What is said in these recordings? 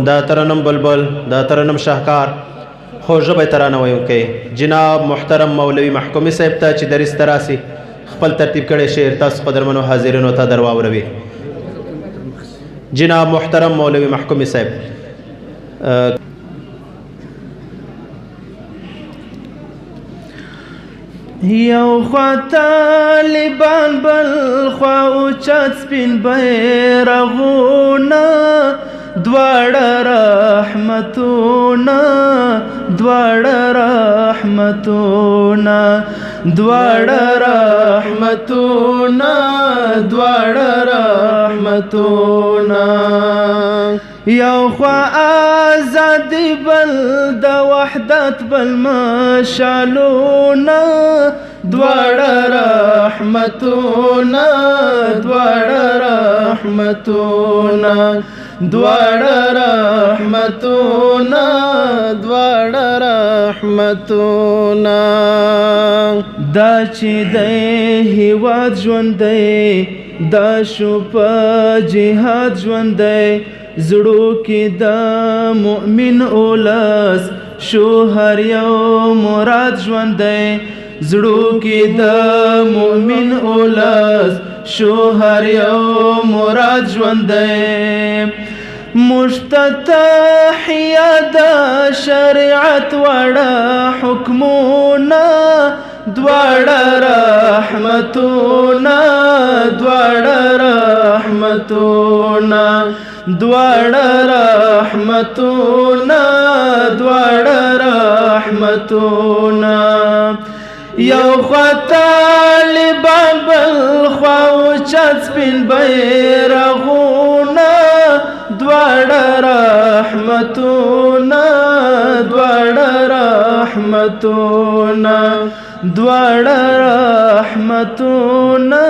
دا ترنم بلبل دا ترنم شاهکار خو ژبه ترانه ویونکی جناب محترم مولوي محکومي صاحب ته چې درس ته راسي خپل ترتیب کړی شعر تاسو قدرمنو حاضرینو ته در واوروي. جناب محترم مولوي محکومي صاحب. یو خوا طالبان بل خوا اوچت سپین بیرغونه دواړه رحمتونه دواړه رحمتونه دواړه رحمتونه دواړه رحمتونه یو خوا آزادی بل د وحدت بل مشالونه دواړه رحمتونه دواړه رحمتونه دواړه رحمتونه دواړه رحمتونه دا چې دی هیواد ژوند دی دا شو په جهاد ژوند دی زړو کې د مؤمن اولس شو هر یو مراد ژوند دی زړو کې د مؤمن اولس شو هر یو مراد ژوند دی مشتتحیا د شریعت وړه حکمونه دواړه رحمتونه دواړه رحمتونه دواړه رحمتونه دواړه رحمتونه یو خوا طالبان بل خوا اوچت سپین بیرغونه دواړه رحمتونه دواړه رحمتونه دواړه رحمتونه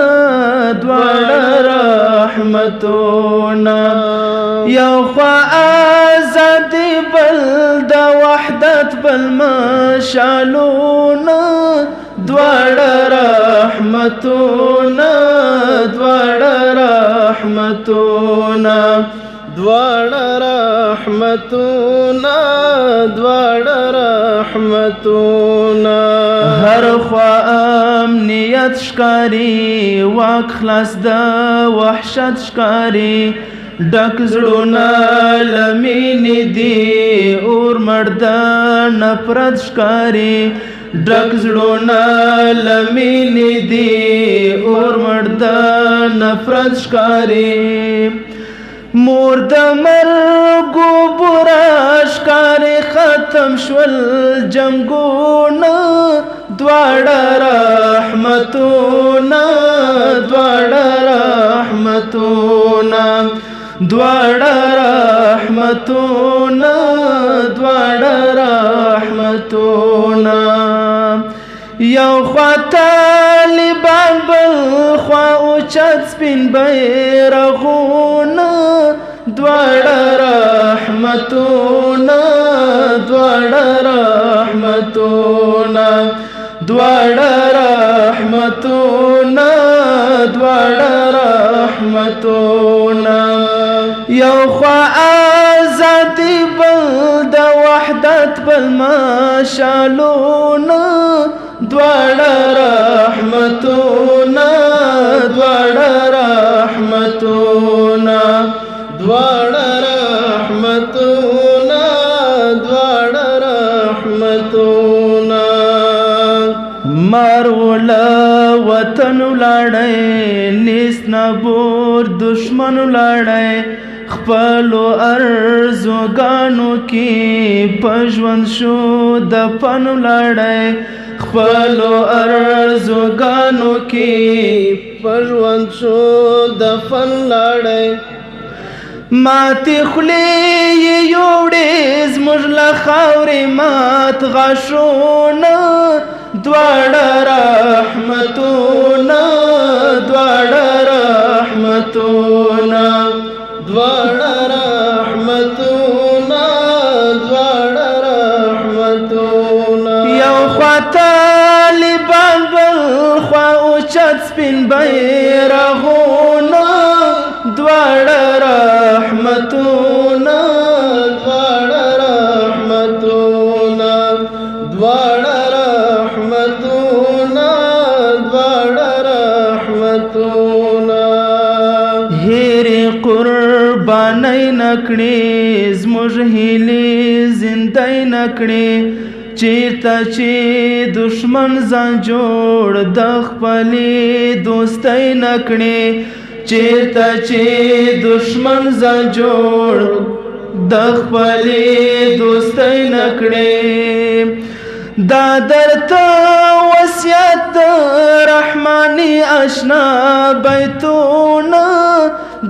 دواړه رحمتونه یو خوا آزادی بل د وحدت بل مشالونه دواړه رحمتونه دواړه رحمتونه دواړه رحمتونه دواړه رحمتونه هر خوا امنیت ښکاري واک خلاص د وحشت ښکاري ډک زړونه له مینې دي اور مړ د نفرت ښکاري ډک زړونه له مینې دي اور مړ د نفرت ښکاري مور د مرګو بوره ښکاري ختم شول جنګونه دواړه رحمتونه دواړه رحمتونه دواړه رحمتونه دواړه رحمتونه یو خوا طالبان بل خوا اوچت سپین بیرغونه دواړه رحمتونه دواړه رحمتونه دواړه رحمتونه دواړه رحمتونه یو خوا آزادی بل د وحدت بل مشالونه دواړه رحمتونه دواړه رحمتونه دواړه رحمتونه دواړه رحمتونه مروله وطن ولاړی نیست نبور دشمن ولاړی خپلو ارزوګانو کې په ژوند شو دفن ولاړی خپلو ارزوګانو کې په ژوند شو دفن ولاړی ماتې خولې یې یوړې زموږ له خاورې مات غاښونه دواړه رحمتونه دواړه رحمتونه دواړه رحمتونه دواړه رحمتونه یو خوا طالبان بل خوا اوچت سپین بیرغونه دواړه رحمتونه نکړې زموږ هیلې زندۍ نکړې چیرته چې دشمن ځان جوړ د خپلې دوستۍ نکړې چیرته چې دشمن ځان جوړ د خپلې دوستۍ نکړې دا درته وصیت رحماني آشنا بیتونه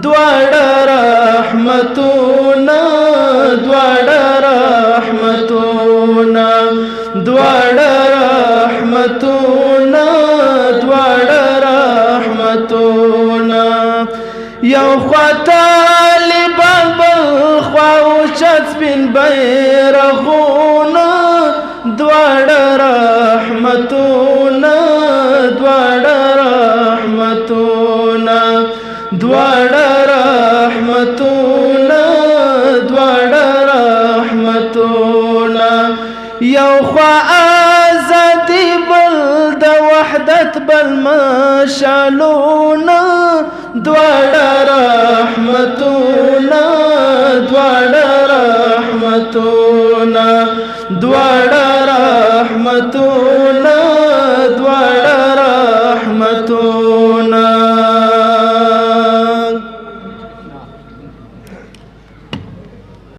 دواړه رحمتونه دواړه رحمتونه دواړه رحمتونه دواړه رحمتونه یو خوا طالبان بل خوا اوچت سپین بیرغونه دواړه رحمتونه دواړه رحمتونه دواړه رحمتونه دواړه رحمتونه یو خوا ازادي بل د وحدت بل مشالونه دواړه رحمتونه دواړه رحمتونه دواړه رحمتونه